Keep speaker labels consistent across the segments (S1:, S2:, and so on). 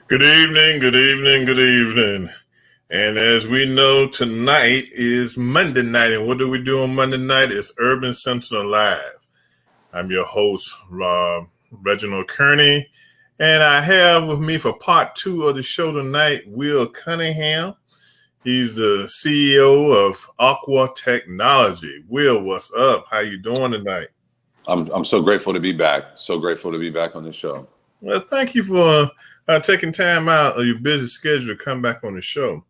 S1: Good evening, good evening, good evening. And as we know, tonight is Monday night. And what do we do on Monday night? It's Urban Sentinel Live. I'm your host, Reginald Kearney. And I have with me for part two of the show tonight, Will Cunningham. He's the CEO of Agua Technology. Will, what's up? How you doing tonight?
S2: I'm so grateful to be back. So grateful to be back on the show.
S1: Well, thank you for taking time out of your busy schedule to come back on the show.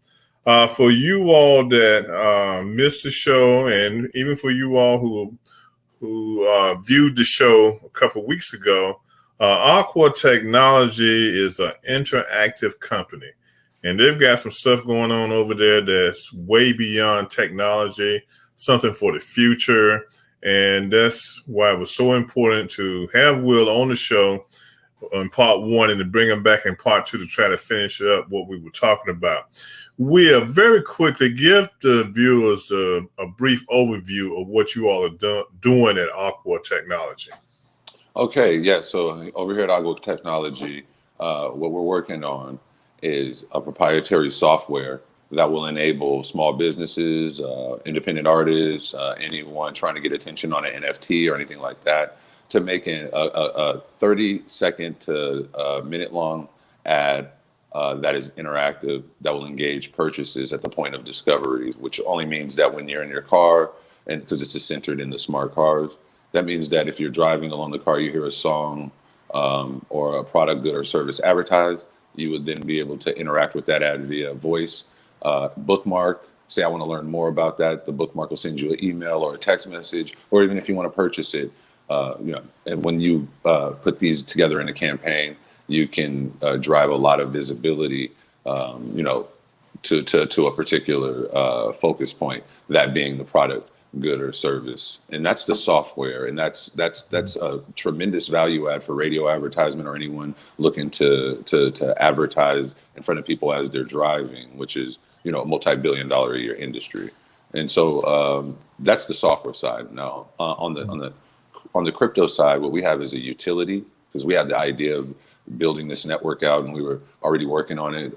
S1: For you all that missed the show, and even for you all who viewed the show a couple weeks ago, Aqua Technology is an interactive company, and they've got some stuff going on over there that's way beyond technology, something for the future, and that's why it was so important to have Will on the show on part one and to bring him back in part two to try to finish up what we were talking about. We'll very quickly give the viewers a brief overview of what you all are doing at Aqua Technology.
S2: Okay, yeah. So over here at Agua Technology, what we're working on is a proprietary software that will enable small businesses, independent artists, anyone trying to get attention on an NFT or anything like that, to make a 30-second to minute-long ad that is interactive, that will engage purchases at the point of discovery, which only means that when you're in your car, and because this is centered in the smart cars, that means that if you're driving along the car, you hear a song or a product, good, or service advertised, you would then be able to interact with that ad via voice, bookmark. Say, I want to learn more about that. The bookmark will send you an email or a text message, or even if you want to purchase it. And when you put these together in a campaign, you can drive a lot of visibility, to a particular focus point, that being the product, good, or service. And that's the software. And that's a tremendous value add for radio advertisement or anyone looking to advertise in front of people as they're driving, which is, a multi-billion-dollar a year industry. And so that's the software side. Now, on the crypto side, what we have is a utility, because we had the idea of building this network out, and we were already working on it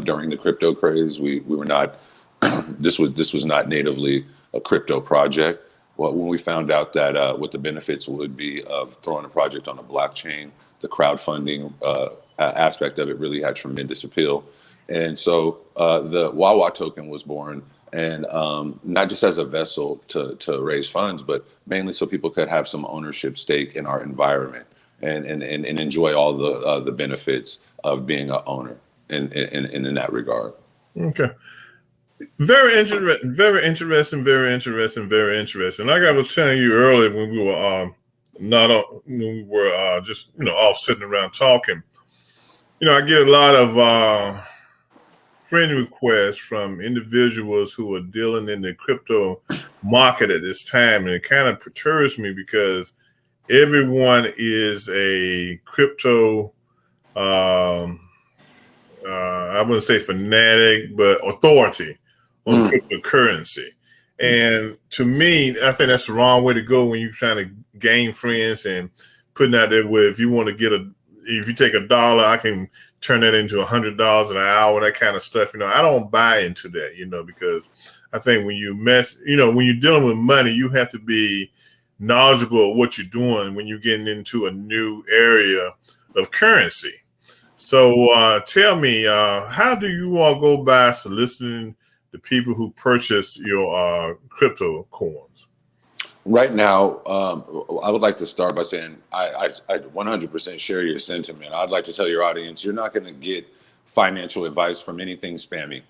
S2: during the crypto craze. We were not. This was not natively a crypto project. Well, when we found out that what the benefits would be of throwing a project on a blockchain, the crowdfunding aspect of it really had tremendous appeal, and so the Wahwah token was born. And not just as a vessel to raise funds, but mainly so people could have some ownership stake in our environment and enjoy all the benefits of being an owner in that regard.
S1: Okay. Very interesting, very interesting, very interesting, very interesting. Like I was telling you earlier when we were just all sitting around talking, I get a lot of friend requests from individuals who are dealing in the crypto market at this time, and it kind of perturbs me because everyone is a crypto I wouldn't say fanatic, but authority on cryptocurrency. And to me, I think that's the wrong way to go when you're trying to gain friends and putting out there where if you take $1, I can turn that into $100 an hour, that kind of stuff. I don't buy into that, because I think when when you're dealing with money, you have to be knowledgeable of what you're doing when you're getting into a new area of currency. So tell me, how do you all go by soliciting the people who purchase your crypto coins?
S2: Right now, I would like to start by saying I 100% share your sentiment. I'd like to tell your audience, you're not going to get financial advice from anything spammy.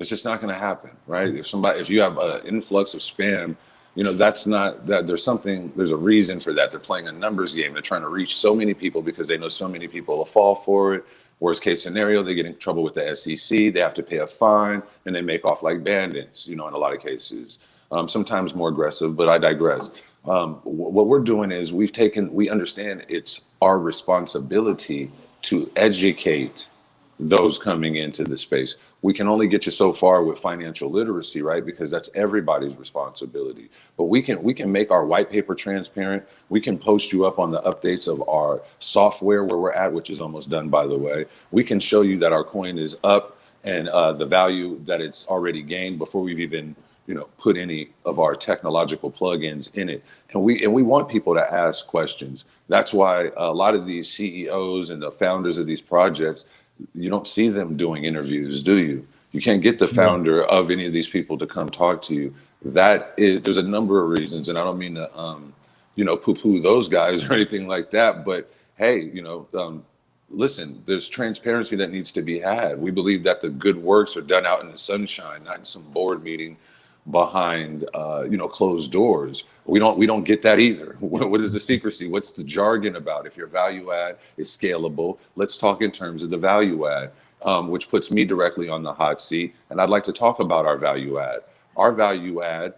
S2: It's just not going to happen, right? If you have an influx of spam, that's not that. There's a reason for that. They're playing a numbers game. They're trying to reach so many people because they know so many people will fall for it. Worst case scenario, they get in trouble with the SEC. They have to pay a fine, and they make off like bandits. In a lot of cases. Sometimes more aggressive, but I digress. What we're doing is we understand it's our responsibility to educate those coming into the space. We can only get you so far with financial literacy, right? Because that's everybody's responsibility. But we can make our white paper transparent. We can post you up on the updates of our software where we're at, which is almost done, by the way. We can show you that our coin is up and the value that it's already gained before we've even put any of our technological plugins in it. And we want people to ask questions. That's why a lot of these CEOs and the founders of these projects, you don't see them doing interviews, do you? You can't get the founder of any of these people to come talk to you. There's a number of reasons, and I don't mean to poo-poo those guys or anything like that, but hey, listen, there's transparency that needs to be had. We believe that the good works are done out in the sunshine, not in some board meeting behind closed doors. We don't get that either. What is the secrecy? What's the jargon about? If your value add is scalable, let's talk in terms of the value add, which puts me directly on the hot seat. And I'd like to talk about our value add. Our value add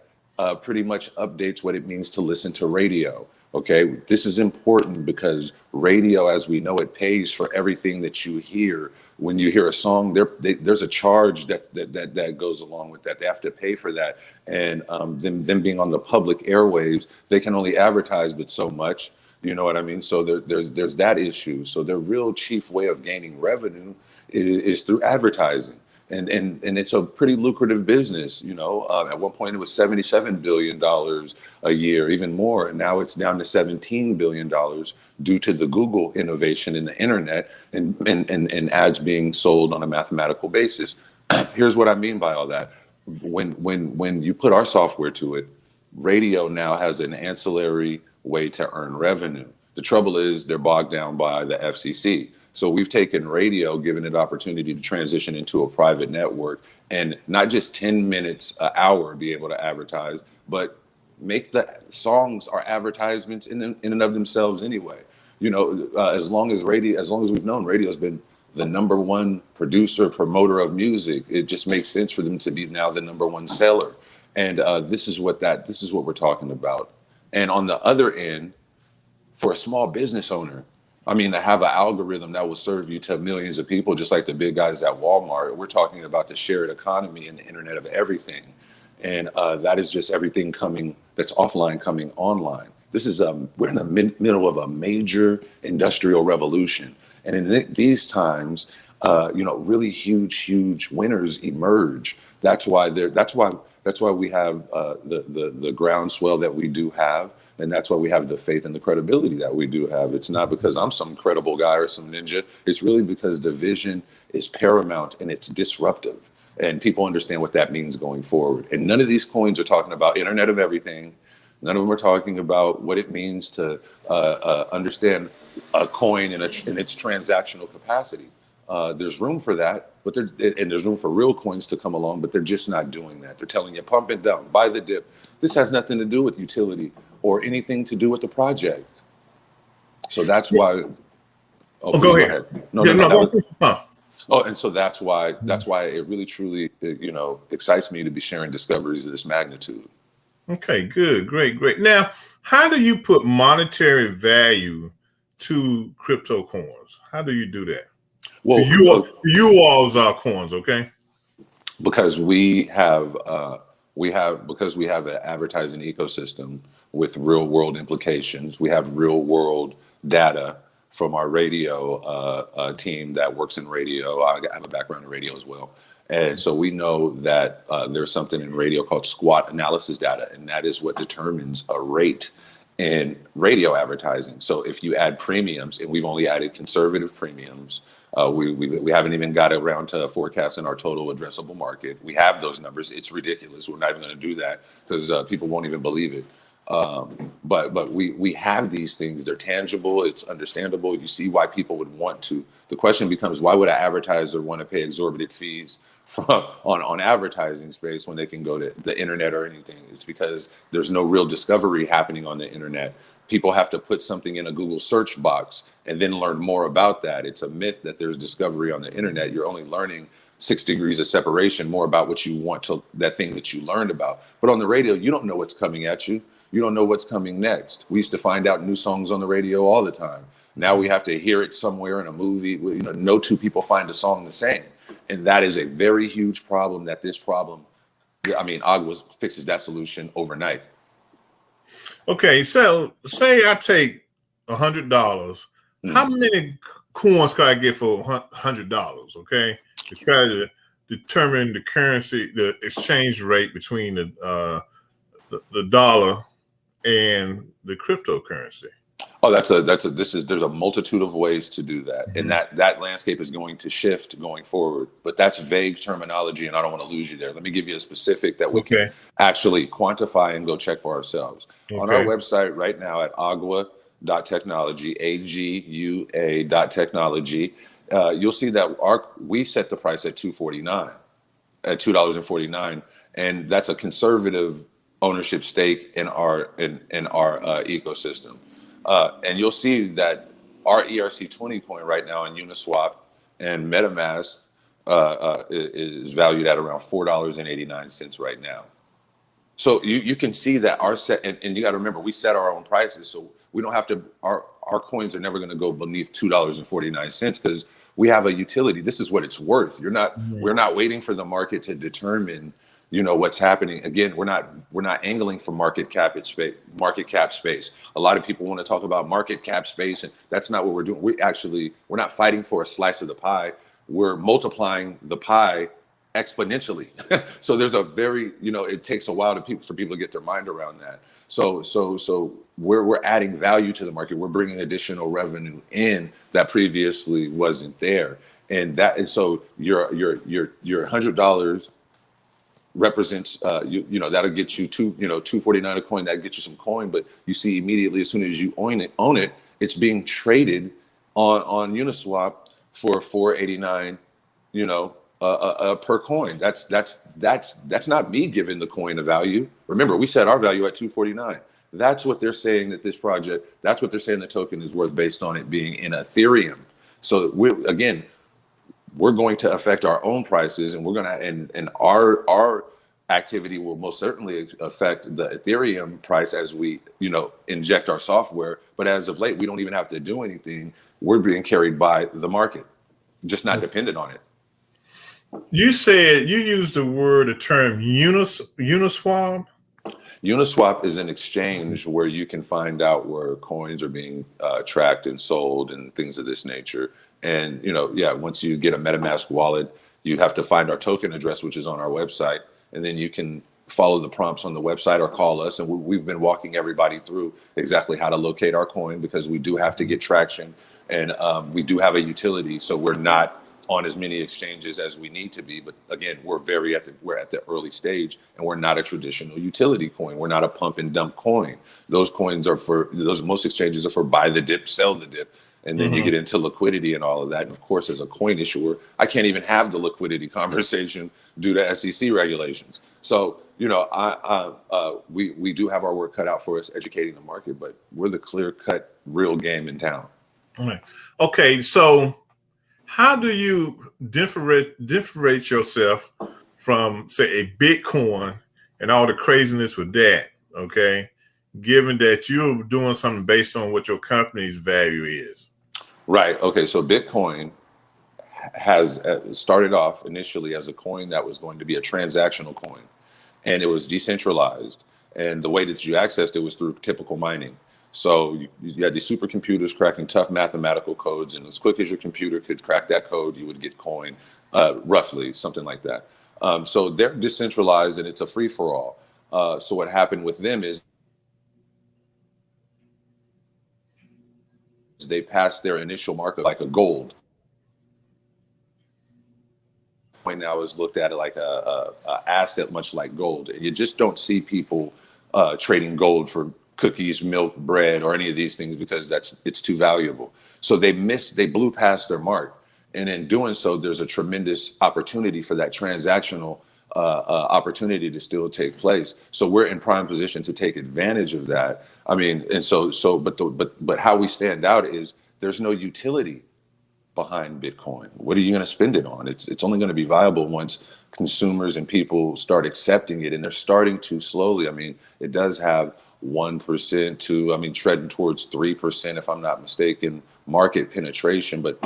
S2: pretty much updates what it means to listen to radio. Okay, this is important because radio, as we know it, pays for everything that you hear. When you hear a song, there's a charge that goes along with that. They have to pay for that. And them being on the public airwaves, they can only advertise but so much. You know what I mean? So there's that issue. So their real chief way of gaining revenue is through advertising. And it's a pretty lucrative business. At one point it was $77 billion a year, even more. And now it's down to $17 billion due to the Google innovation in the internet and ads being sold on a mathematical basis. Here's what I mean by all that. When you put our software to it, radio now has an ancillary way to earn revenue. The trouble is they're bogged down by the FCC. So we've taken radio, given it opportunity to transition into a private network and not just 10 minutes an hour be able to advertise, but make the songs our advertisements in and of themselves anyway. As long as we've known, radio has been the number one producer, promoter of music. It just makes sense for them to be now the number one seller. And this is what we're talking about. And on the other end, for a small business owner, to have an algorithm that will serve you to millions of people, just like the big guys at Walmart. We're talking about the shared economy and the internet of everything. And that is just everything that's offline coming online. This is, we're in the middle of a major industrial revolution. And in these times, really huge winners emerge. That's why we have the groundswell that we do have. And that's why we have the faith and the credibility that we do have. It's not because I'm some credible guy or some ninja. It's really because the vision is paramount and it's disruptive. And people understand what that means going forward. And none of these coins are talking about Internet of Everything. None of them are talking about what it means to understand a coin in its transactional capacity. There's room for that, and there's room for real coins to come along, but they're just not doing that. They're telling you, pump it down, buy the dip. This has nothing to do with utility or anything to do with the project. So that's why.
S1: Go ahead.
S2: And so that's why it really truly excites me to be sharing discoveries of this magnitude.
S1: Okay, good, great. Now, how do you put monetary value to crypto coins? How do you do that? Well, you all's coins, okay?
S2: Because we have an advertising ecosystem with real world implications. We have real world data from our radio team that works in radio. I have a background in radio as well. And so we know that there's something in radio called squat analysis data, and that is what determines a rate in radio advertising. So if you add premiums, and we've only added conservative premiums, we haven't even got around to forecasting our total addressable market. We have those numbers. It's ridiculous. We're not even going to do that because people won't even believe it. But we have these things. They're tangible. It's understandable. You see why people would want to. The question becomes, why would an advertiser want to pay exorbitant fees on advertising space when they can go to the internet or anything? It's because there's no real discovery happening on the internet. People have to put something in a Google search box and then learn more about that. It's a myth that there's discovery on the internet. You're only learning 6 degrees of separation more about what you want to that thing that you learned about. But on the radio, you don't know what's coming at you. You don't know what's coming next. We used to find out new songs on the radio all the time. Now we have to hear it somewhere in a movie. No two people find a song the same. And that is a very huge problem that this problem, I mean, Agua fixes that solution overnight.
S1: Okay, so say I take $100. How many coins can I get for $100? Okay, to try to determine the currency, the exchange rate between the dollar and the cryptocurrency.
S2: Oh, there's a multitude of ways to do that. And that landscape is going to shift going forward, but that's vague terminology and I don't want to lose you there. Let me give you a specific that we can actually quantify and go check for ourselves. On our website right now at agua.technology, agua.technology, you'll see that we set the price at $2.49, and that's a conservative ownership stake in our ecosystem. And you'll see that our ERC20 coin right now in Uniswap and MetaMask is valued at around $4.89 right now. So you can see that our set, and you got to remember, we set our own prices, so we don't have to. Our coins are never going to go beneath $2.49 because we have a utility. This is what it's worth. We're not waiting for the market to determine, what's happening. Again, we're not angling for market cap space. A lot of people want to talk about market cap space, and that's not what we're doing. We're not fighting for a slice of the pie. We're multiplying the pie exponentially. So there's a very, it takes a while for people to get their mind around that. So we're adding value to the market. We're bringing additional revenue in that previously wasn't there, and so your $100 represents that'll get you $2.49 a coin. That gets you some coin, but you see immediately as soon as you own it, it's being traded on Uniswap for $4.89, per coin. That's not me giving the coin a value. Remember, we set our value at $2.49. That's what they're saying that this project. That's what they're saying the token is worth based on it being in Ethereum. So we're going to affect our own prices, and and our activity will most certainly affect the Ethereum price as we inject our software. But as of late, we don't even have to do anything. We're being carried by the market, just not dependent on it.
S1: You said you used the term Uniswap.
S2: Uniswap is an exchange where you can find out where coins are being tracked and sold and things of this nature. And once you get a MetaMask wallet, you have to find our token address, which is on our website, and then you can follow the prompts on the website or call us. And we've been walking everybody through exactly how to locate our coin, because we do have to get traction, and we do have a utility, so we're not on as many exchanges as we need to be. But again, we're at the early stage, and we're not a traditional utility coin. We're not a pump and dump coin. Those coins most exchanges are for buy the dip, sell the dip. And then you get into liquidity and all of that. And of course, as a coin issuer, I can't even have the liquidity conversation due to SEC regulations. So, we do have our work cut out for us educating the market, but we're the clear-cut real game in town.
S1: Okay, so how do you differentiate yourself from, say, a Bitcoin and all the craziness with that, okay, given that you're doing something based on what your company's value is?
S2: Right. Okay, so Bitcoin has started off initially as a coin that was going to be a transactional coin, and it was decentralized. And the way that you accessed it was through typical mining. So you had these supercomputers cracking tough mathematical codes, and as quick as your computer could crack that code, you would get coin, roughly, something like that. So they're decentralized, and it's a free-for-all. So what happened with them is they passed their initial market like a gold. Coin now is looked at like a asset, much like gold. And you just don't see people trading gold for cookies, milk, bread, or any of these things, because it's too valuable. So they blew past their mark. And in doing so, there's a tremendous opportunity for that transactional opportunity to still take place. So we're in prime position to take advantage of that. I mean, and but how we stand out is there's no utility behind Bitcoin. What are you going to spend it on? It's only going to be viable once consumers and people start accepting it, and they're starting to slowly. I mean, it does have 1% to, treading towards 3%, if I'm not mistaken, market penetration. But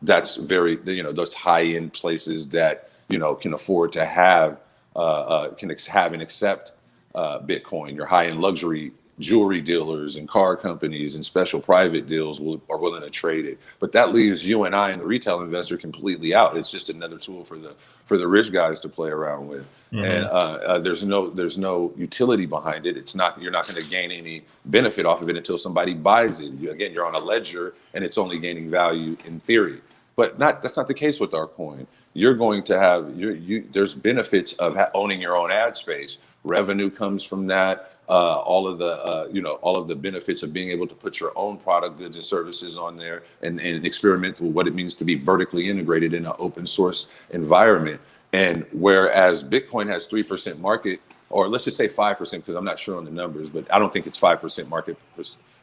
S2: that's very, those high-end places that, can afford to have, have and accept Bitcoin. Your high-end luxury jewelry dealers and car companies and special private deals are willing to trade it. But that leaves you and I and the retail investor completely out. It's just another tool for the rich guys to play around with.
S1: Mm-hmm.
S2: And there's no utility behind it. You're not going to gain any benefit off of it until somebody buys it. You're on a ledger and it's only gaining value in theory. But that's not the case with our coin. You're going to have there's benefits of owning your own ad space. Revenue comes from that. All of the benefits of being able to put your own product, goods, and services on there and experiment with what it means to be vertically integrated in an open source environment. And whereas Bitcoin has 3% market, or let's just say 5%, because I'm not sure on the numbers, but I don't think it's 5%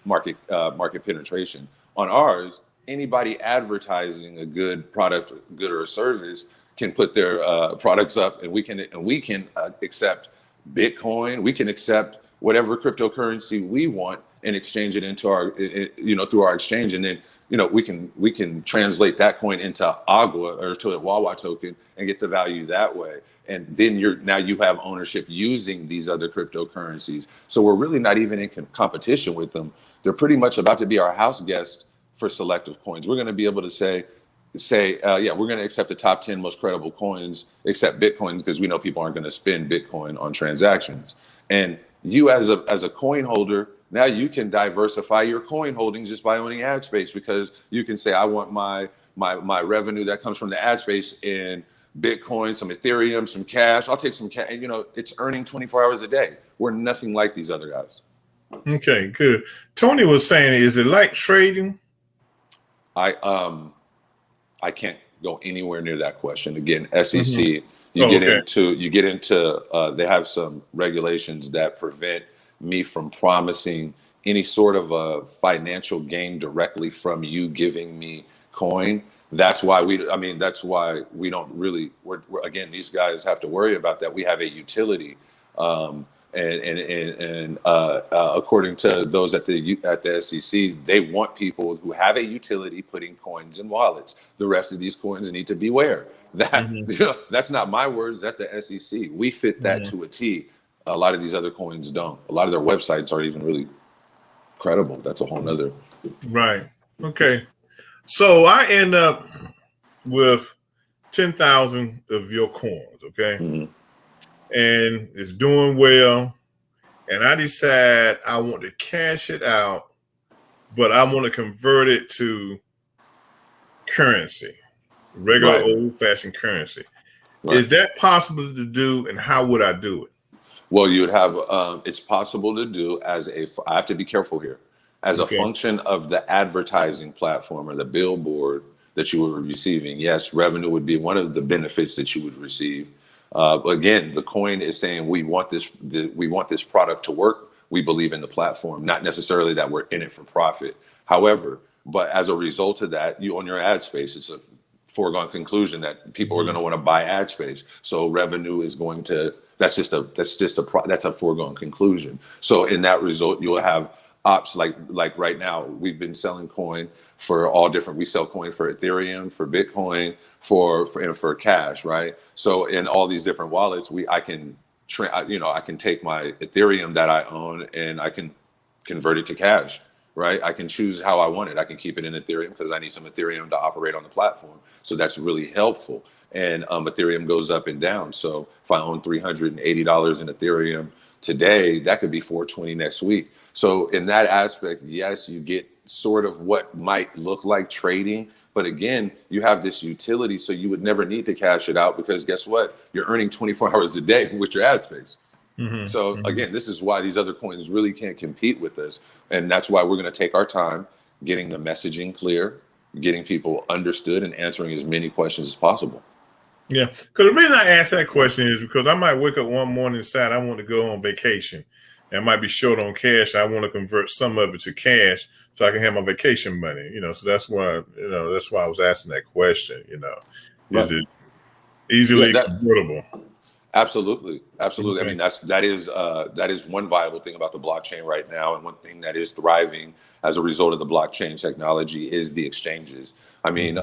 S2: market penetration. On ours, anybody advertising a good product, good or a service can put their products up, and we can accept Bitcoin. We can accept whatever cryptocurrency we want and exchange it into our, through our exchange, and then we can translate that coin into Agua or to a Wahwah token and get the value that way. And then you have ownership using these other cryptocurrencies. So we're really not even in competition with them. They're pretty much about to be our house guest for selective coins. We're going to be able to say, we're going to accept the top 10 most credible coins, except Bitcoin, because we know people aren't going to spend Bitcoin on transactions. And you as a coin holder, now you can diversify your coin holdings just by owning ad space, because you can say, I want my revenue that comes from the ad space in Bitcoin, some Ethereum, some cash. I'll take some cash. And, it's earning 24 hours a day. We're nothing like these other guys.
S1: Okay, good. Tony was saying, is it like trading?
S2: I can't go anywhere near that question. Again, SEC,
S1: Mm-hmm.
S2: you get into they have some regulations that prevent me from promising any sort of a financial gain directly from you giving me coin. That's why we don't really, again, these guys have to worry about that. We have a utility. And according to those at the SEC, they want people who have a utility putting coins in wallets. The rest of these coins need to beware. That's not my words. That's the SEC. We fit that to a T. A lot of these other coins don't. A lot of their websites aren't even really credible. That's a whole nother.
S1: Right. Okay. So I end up with 10,000 of your coins. Okay.
S2: Mm-hmm.
S1: And it's doing well, and I decide I want to cash it out, but I want to convert it to currency, regular old-fashioned currency. Right. Is that possible to do, and how would I do it?
S2: Well, you would have, it's possible to do I have to be careful here, as a function of the advertising platform or the billboard that you were receiving. Yes, revenue would be one of the benefits that you would receive. Again, the coin is saying we want this product to work. We believe in the platform, not necessarily that we're in it for profit. However, but as a result of that, you own your ad space. It's a foregone conclusion that people are going to want to buy ad space. So revenue is going to. That's a foregone conclusion. So in that result, you'll have ops like right now. We've been selling coin for all different. We sell coin for Ethereum, for Bitcoin, for cash, right? So in all these different wallets, I can take my Ethereum that I own and I can convert it to cash, right? I can choose how I want it. I can keep it in Ethereum because I need some Ethereum to operate on the platform. So that's really helpful. And Ethereum goes up and down. So if I own $380 in Ethereum today, that could be $420 next week. So in that aspect, yes, you get sort of what might look like trading. But again, you have this utility, so you would never need to cash it out because guess what? You're earning 24 hours a day with your ad space. Mm-hmm. So again, this is why these other coins really can't compete with us. And that's why we're going to take our time getting the messaging clear, getting people understood, and answering as many questions as possible.
S1: Yeah, because the reason I ask that question is because I might wake up one morning and decide I want to go on vacation. And I might be short on cash. I want to convert some of it to cash so I can have my vacation money. So that's why I was asking that question. Is it easily convertible?
S2: Absolutely. Okay. I mean, that is one viable thing about the blockchain right now, and one thing that is thriving as a result of the blockchain technology is the exchanges. I mean,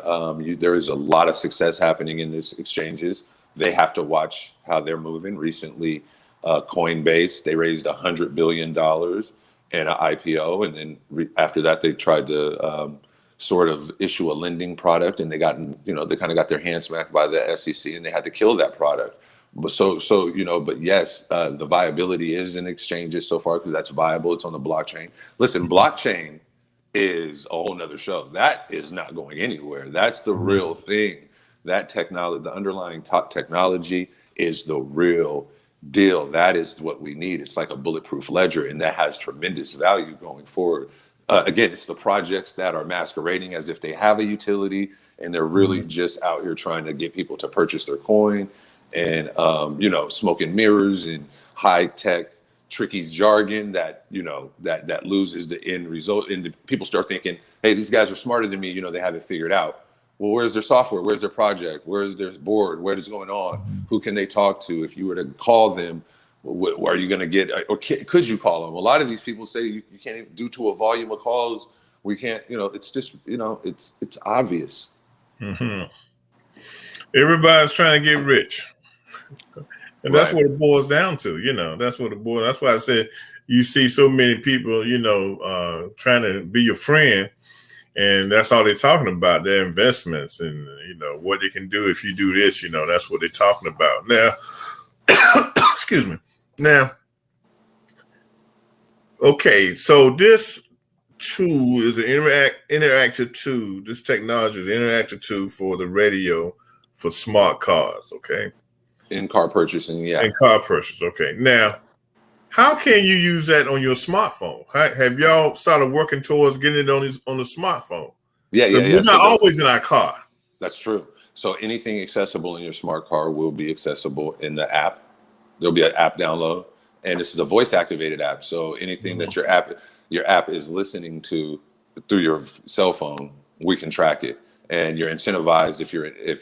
S2: there is a lot of success happening in these exchanges. They have to watch how they're moving. Recently, Coinbase, they raised $100 billion in an IPO. And then after that, they tried to sort of issue a lending product, and they got, they kind of got their hands smacked by the SEC, and they had to kill that product. But but yes, the viability is in exchanges so far because that's viable. It's on the blockchain. Listen, blockchain is a whole nother show. That is not going anywhere. That's the real thing. That technology, the underlying top technology is the real deal. That is what we need. It's like a bulletproof ledger, and that has tremendous value going forward. Again, it's the projects that are masquerading as if they have a utility, and they're really just out here trying to get people to purchase their coin, and smoke and mirrors and high tech, tricky jargon that that loses the end result. And people start thinking, hey, these guys are smarter than me. They have it figured out. Well, where's their software? Where's their project? Where's their board? What is going on? Who can they talk to? If you were to call them, what are you going to get? Or could you call them? A lot of these people say you can't even, due to a volume of calls, we can't, it's just, it's obvious.
S1: Mm-hmm. Everybody's trying to get rich. And that's what it boils down to, that's why I said you see so many people, trying to be your friend, and that's all they're talking about, their investments and, what they can do if you do this, that's what they're talking about. Now, excuse me. Now, okay, so this tool is an interactive tool. This technology is an interactive tool for the radio for smart cars, okay?
S2: In car purchasing, yeah.
S1: In car purchase, okay. Now, how can you use that on your smartphone? Have y'all started working towards getting it on the smartphone?
S2: Yeah.
S1: We're not always in our car.
S2: That's true. So anything accessible in your smart car will be accessible in the app. There'll be an app download, and this is a voice activated app. So anything that your app is listening to through your cell phone, we can track it. And you're incentivized if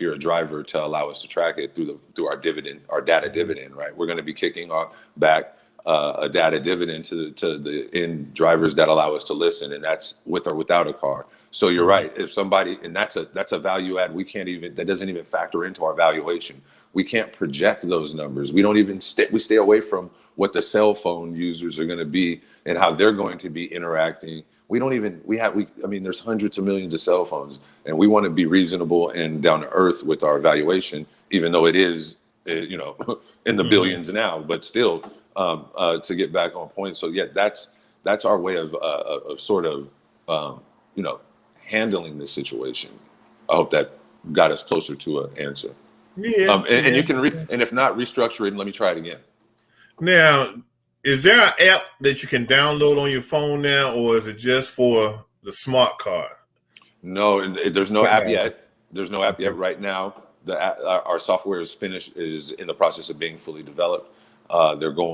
S2: you're a driver to allow us to track it through our data dividend, right? We're going to be kicking back a data dividend to the end drivers that allow us to listen, and that's with or without a car. So you're right. If somebody, and that's a value add, that doesn't even factor into our valuation. We can't project those numbers. We don't even we stay away from what the cell phone users are going to be and how they're going to be interacting. There's hundreds of millions of cell phones, and we want to be reasonable and down to earth with our valuation, even though it is, in the billions now, but still, to get back on point. So yeah, that's our way of sort of, handling this situation. I hope that got us closer to an answer.
S1: Yeah.
S2: And you can and if not, restructure it and let me try it again.
S1: Now, is there an app that you can download on your phone now, or is it just for the smart car? No,
S2: there's no app yet. There's no app yet right now. Our software is in the process of being fully developed.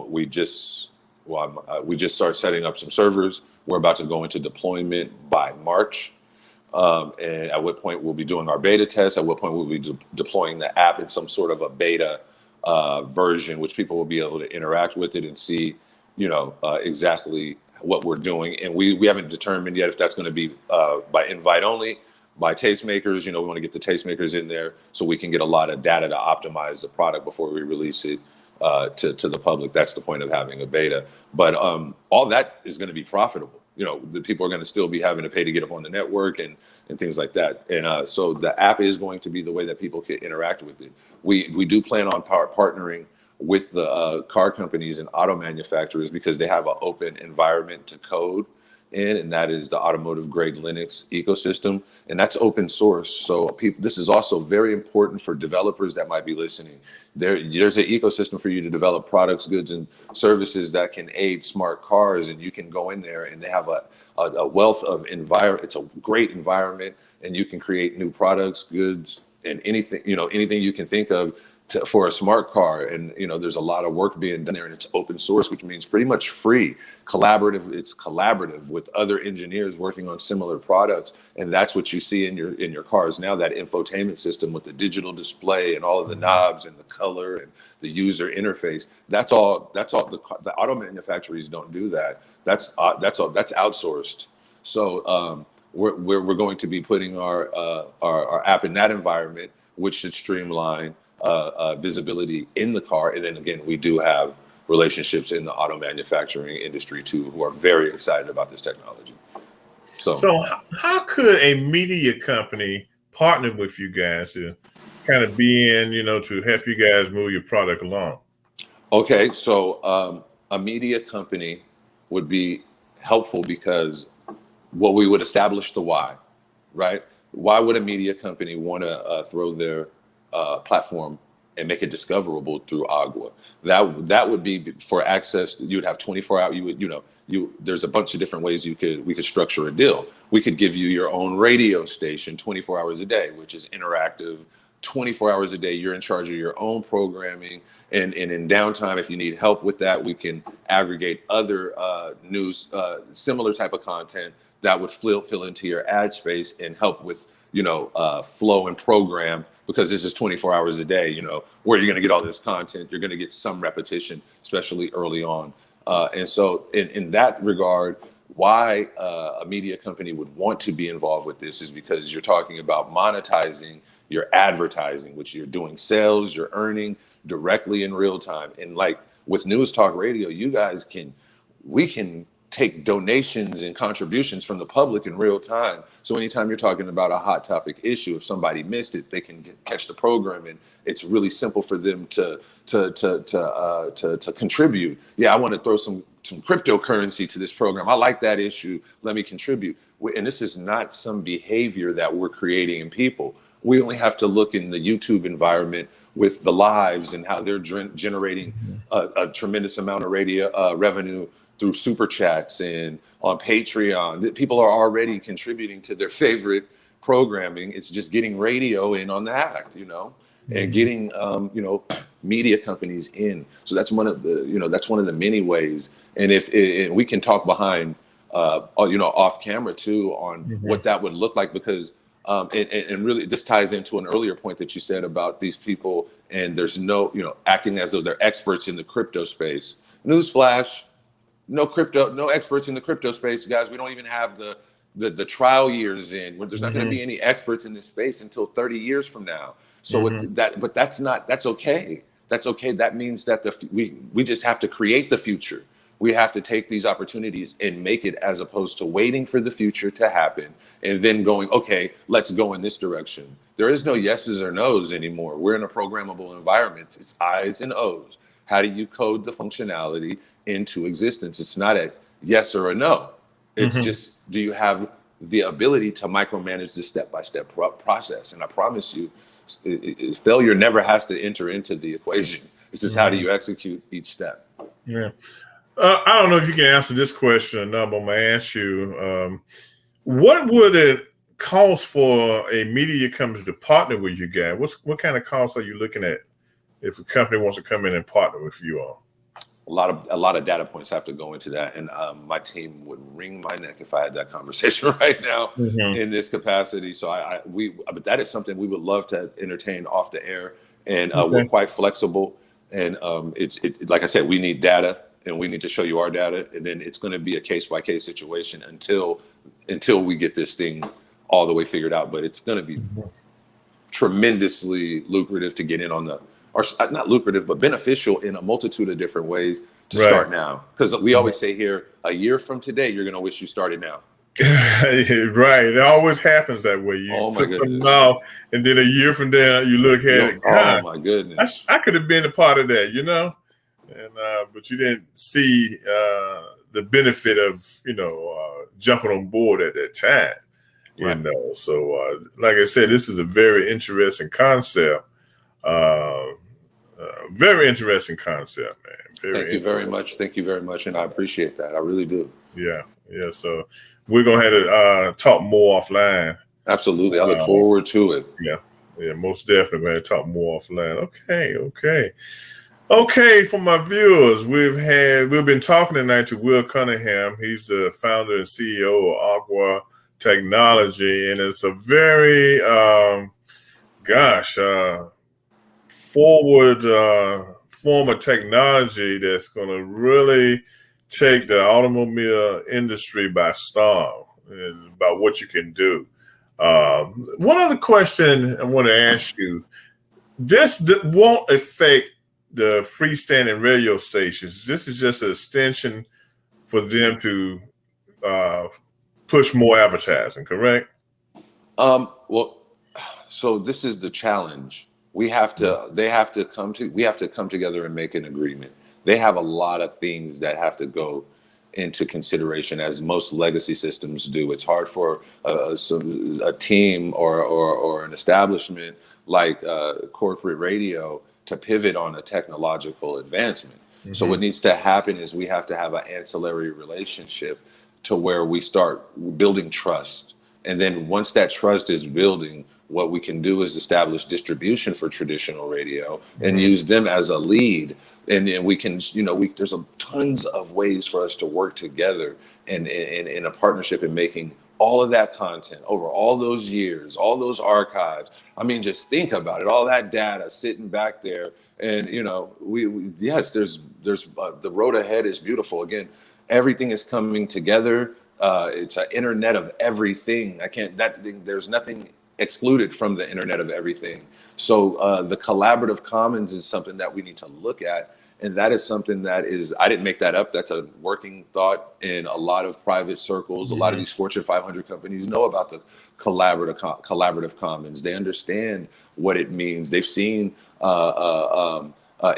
S2: We just started setting up some servers. We're about to go into deployment by March. And at what point we'll be doing our beta test, at what point we'll be deploying the app in some sort of a beta version, which people will be able to interact with it and see, exactly what we're doing. And we haven't determined yet if that's going to be by invite only, by tastemakers. We want to get the tastemakers in there so we can get a lot of data to optimize the product before we release it to the public. That's the point of having a beta. But all that is going to be profitable. The people are going to still be having to pay to get up on the network and things like that. And so the app is going to be the way that people can interact with it. We do plan on partnering with the car companies and auto manufacturers because they have an open environment to code in, and that is the automotive grade Linux ecosystem, and that's open source. So this is also very important for developers that might be listening. There's an ecosystem for you to develop products, goods, and services that can aid smart cars, and you can go in there and they have a wealth of environment. It's a great environment, and you can create new products, goods, and anything you can think of for a smart car. And there's a lot of work being done there, and it's open source, which means pretty much free. It's collaborative with other engineers working on similar products, and that's what you see in your cars now. That infotainment system with the digital display and all of the knobs and the color and the user interface. That's all. The auto manufacturers don't do that. That's outsourced. So we're going to be putting our app in that environment, which should streamline visibility in the car. And then again, we do have relationships in the auto manufacturing industry too, who are very excited about this technology.
S1: So how could a media company partner with you guys to kind of be in, to help you guys move your product along?
S2: Okay, so a media company would be helpful because we would establish the why, right? Why would a media company want to throw their platform and make it discoverable through Agua? That would be for access. You'd have 24 hour. There's a bunch of different ways we could structure a deal. We could give you your own radio station 24 hours a day, which is interactive. 24 hours a day, you're in charge of your own programming. And in downtime, if you need help with that, we can aggregate other news, similar type of content that would fill into your ad space and help with, flow and program, because this is 24 hours a day, where you're going to get all this content. You're going to get some repetition, especially early on. And so in that regard, why a media company would want to be involved with this is because you're talking about monetizing your advertising, which you're doing sales, you're earning directly in real time. And like with News Talk Radio, we can take donations and contributions from the public in real time. So anytime you're talking about a hot topic issue, if somebody missed it, they can catch the program, and it's really simple for them to contribute. Yeah, I want to throw some cryptocurrency to this program. I like that issue. Let me contribute. And this is not some behavior that we're creating in people. We only have to look in the YouTube environment with the lives and how they're generating a tremendous amount of radio revenue through super chats and on Patreon. People are already contributing to their favorite programming. It's just getting radio in on the act, and getting media companies in. So that's one of the many ways. And and we can talk behind off camera too on what that would look like, because and really this ties into an earlier point that you said about these people, and there's no acting as though they're experts in the crypto space. Newsflash, no experts in the crypto space, guys. We don't even have the trial years in. There's not going to be any experts in this space until 30 years from now. So but that's okay. That's okay. That means that we just have to create the future. We have to take these opportunities and make it, as opposed to waiting for the future to happen and then going, okay, let's go in this direction. There is no yeses or nos anymore. We're in a programmable environment. It's I's and O's. How do you code the functionality into existence? It's not a yes or a no. It's just, do you have the ability to micromanage the step-by-step process? And I promise you, failure never has to enter into the equation. This is how do you execute each step?
S1: Yeah. I don't know if you can answer this question or not, but I'm going to ask you, what would it cost for a media company to partner with you guys? What kind of costs are you looking at if a company wants to come in and partner with you all?
S2: A lot of data points have to go into that, and my team would wring my neck if I had that conversation right now in this capacity. So but that is something we would love to entertain off the air, and we're quite flexible. And like I said, we need data, and we need to show you our data, and then it's going to be a case-by-case situation until we get this thing all the way figured out. But it's going to be tremendously lucrative to get in on the, or not lucrative, but beneficial in a multitude of different ways to start now. Because we always say here, a year from today, you're going to wish you started now.
S1: Right. It always happens that way. You put something out, and then a year from there, you look at it. God,
S2: oh my goodness.
S1: I could have been a part of that, and but you didn't see the benefit of jumping on board at that time. So like I said, this is a very interesting concept. Very interesting concept, man.
S2: Thank you very much. Thank you very much, and I appreciate that. I really do.
S1: Yeah. So we're gonna have to talk more offline.
S2: Absolutely, I look forward to it.
S1: Yeah, most definitely. We're gonna talk more offline. Okay, for my viewers, we've been talking tonight to Will Cunningham. He's the founder and CEO of Agua Technology, and it's a very forward form of technology that's going to really take the automobile industry by storm. about what you can do. One other question I want to ask you: this won't affect the freestanding radio stations. This is just an extension for them to push more advertising, correct?
S2: Well, so this is the challenge. We have to, they have to come to, we have to come together and make an agreement. They have a lot of things that have to go into consideration, as most legacy systems do. It's hard for a team or an establishment like corporate radio to pivot on a technological advancement. Mm-hmm. So what needs to happen is we have to have an ancillary relationship to where we start building trust. And then once that trust is building, what we can do is establish distribution for traditional radio and use them as a lead. And then we can, there's tons of ways for us to work together and in a partnership in making all of that content over all those years, all those archives. I mean, just think about it, all that data sitting back there. And, yes, there's the road ahead is beautiful. Again, everything is coming together. It's an internet of everything. There's nothing excluded from the internet of everything. So the collaborative commons is something that we need to look at. And that is something that I didn't make that up. That's a working thought in a lot of private circles. Mm-hmm. A lot of these Fortune 500 companies know about the collaborative commons. They understand what it means. They've seen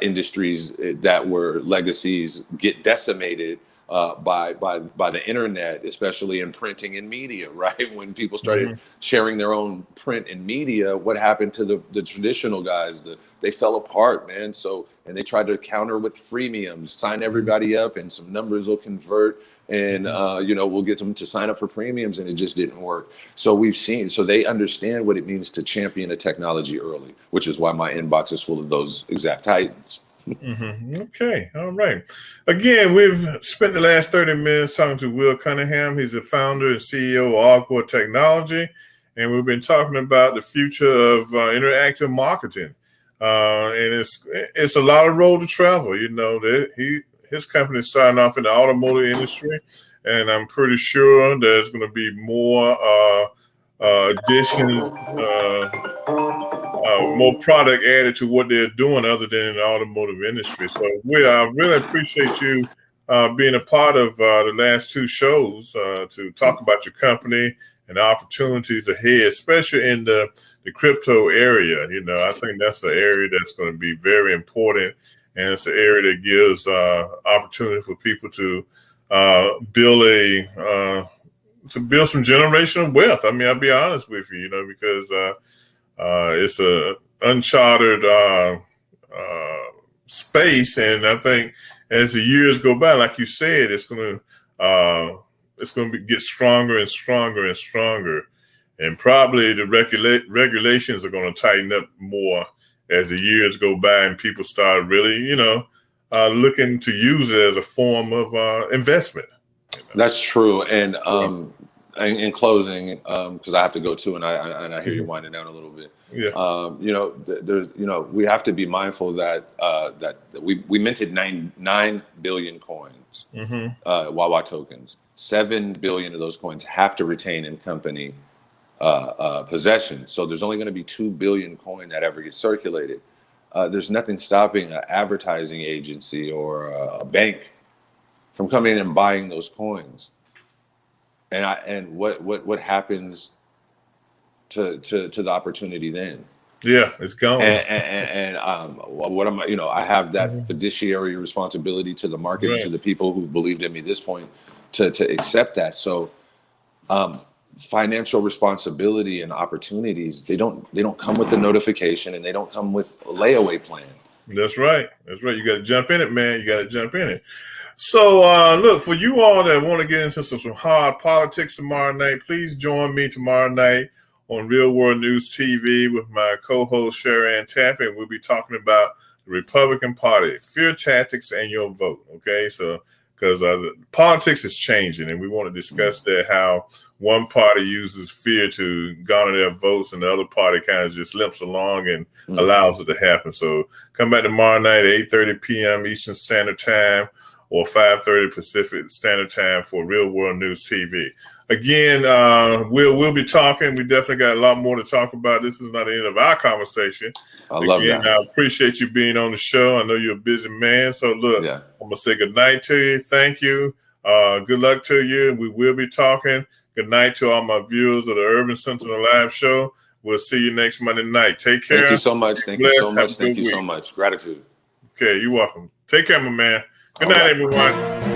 S2: industries that were legacies get decimated by the internet, especially in printing and media, right? When people started sharing their own print and media, what happened to the traditional guys? They fell apart, man. And they tried to counter with freemiums, sign everybody up, and some numbers will convert, and we'll get them to sign up for premiums, and it just didn't work. So they understand what it means to champion a technology early, which is why my inbox is full of those exact titans.
S1: Okay. All right. Again, we've spent the last 30 minutes talking to Will Cunningham. He's the founder and CEO of Agua Technology, and we've been talking about the future of interactive marketing. And it's a lot of road to travel. His company is starting off in the automotive industry, and I'm pretty sure there's going to be more additions. More product added to what they're doing other than in the automotive industry. So we really appreciate you being a part of the last two shows to talk about your company and the opportunities ahead, especially in the crypto area. I think that's the area that's going to be very important, and it's an area that gives opportunity for people to build some generational wealth. I mean, I'll be honest with you, because it's a uncharted space, and I think as the years go by, like you said, it's going to get stronger and stronger and stronger, and probably the regulations are going to tighten up more as the years go by, and people start really, looking to use it as a form of investment.
S2: That's true, and in closing, because I have to go too, and I hear you winding down a little bit. Yeah. We have to be mindful that we minted 9 billion coins, Wahwah tokens. 7 billion of those coins have to retain in company possession. So there's only going to be 2 billion coin that ever gets circulated. There's nothing stopping an advertising agency or a bank from coming in and buying those coins. And what happens to the opportunity then?
S1: Yeah, it's gone.
S2: And what am I? I have that fiduciary responsibility to the market and to the people who believed in me at this point to accept that. So, financial responsibility and opportunities, they don't come with a notification, and they don't come with a layaway plan.
S1: That's right. You got to jump in it, man. You got to jump in it. So, look, for you all that want to get into some hard politics tomorrow night, please join me tomorrow night on Real World News TV with my co-host, Sherry Ann Tappy, and we'll be talking about the Republican Party, fear tactics, and your vote, okay? So, because politics is changing, and we want to discuss that, how one party uses fear to garner their votes, and the other party kind of just limps along and allows it to happen. So come back tomorrow night at 8:30 p.m. Eastern Standard Time, or 5:30 Pacific Standard Time for Real World News TV. Again, we'll be talking. We definitely got a lot more to talk about. This is not the end of our conversation.
S2: I love that.
S1: I appreciate you being on the show. I know you're a busy man. So look, I'm going to say good night to you. Thank you. Good luck to you. We will be talking. Good night to all my viewers of the Urban Sentinel Live show. We'll see you next Monday night. Take care.
S2: Thank you so much. Thank you so much. Thank you so much. Gratitude.
S1: Okay, you're welcome. Take care, my man. Good night, everyone.